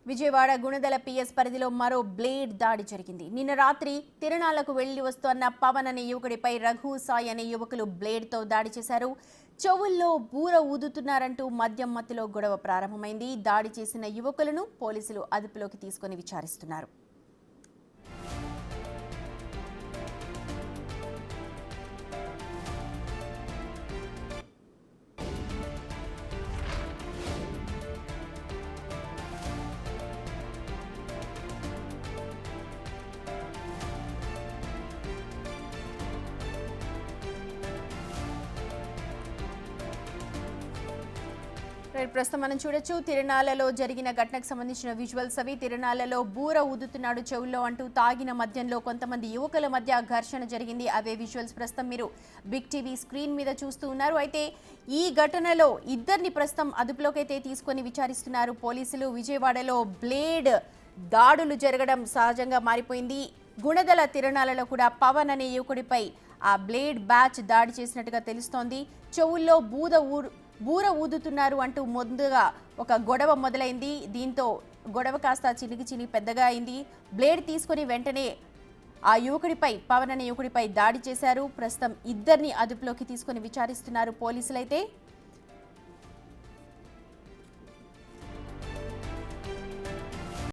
Vijayawada Gunadala PS పరిధిలో మరో blade దాడి జరిగింది. నిన్న రాత్రి తిరణాలకు వెళ్లి వస్తున్న పవన్ అనే యువకుడిపై రఘు సాయి అనే యువకులు బ్లేడ్తో దాడి చేశారు. చెవుల్లో బూర ఊదుతున్నారంటూ మద్యం మత్తులో గొడవ ప్రారంభమైంది. దాడి చేసిన యువకులను పోలీసులు అదుపులోకి తీసుకుని విచారిస్తున్నారు. ప్రస్తుతం మనం చూడొచ్చు తిరణాలలో జరిగిన ఘటనకు సంబంధించిన విజువల్స్ అవి. తిరణాలలో బూర ఊదుతున్నాడు చెవుల్లో అంటూ తాగిన మధ్యంలో కొంతమంది యువకుల మధ్య ఘర్షణ జరిగింది. అవే విజువల్స్ ప్రస్తుతం మీరు బిగ్ టీవీ స్క్రీన్ మీద చూస్తూ ఉన్నారు. అయితే ఈ ఘటనలో ఇద్దరిని ప్రస్తుతం అదుపులోకి అయితే తీసుకొని విచారిస్తున్నారు పోలీసులు. విజయవాడలో బ్లేడ్ దాడులు జరగడం సహజంగా మారిపోయింది. గుణదల తిరణాలలో కూడా పవన్ అనే యువకుడిపై ఆ బ్లేడ్ బ్యాచ్ దాడి చేసినట్టుగా తెలుస్తోంది. చెవుల్లో బూర ఊదుతున్నారు అంటూ ముందుగా ఒక గొడవ మొదలైంది. దీంతో గొడవ కాస్త చినిగి పెద్దగా అయింది. బ్లేడ్ తీసుకుని వెంటనే ఆ యువకుడిపై పవన్ అనే యువకుడిపై దాడి చేశారు. ప్రస్తుతం ఇద్దరిని అదుపులోకి తీసుకుని విచారిస్తున్నారు పోలీసులైతే.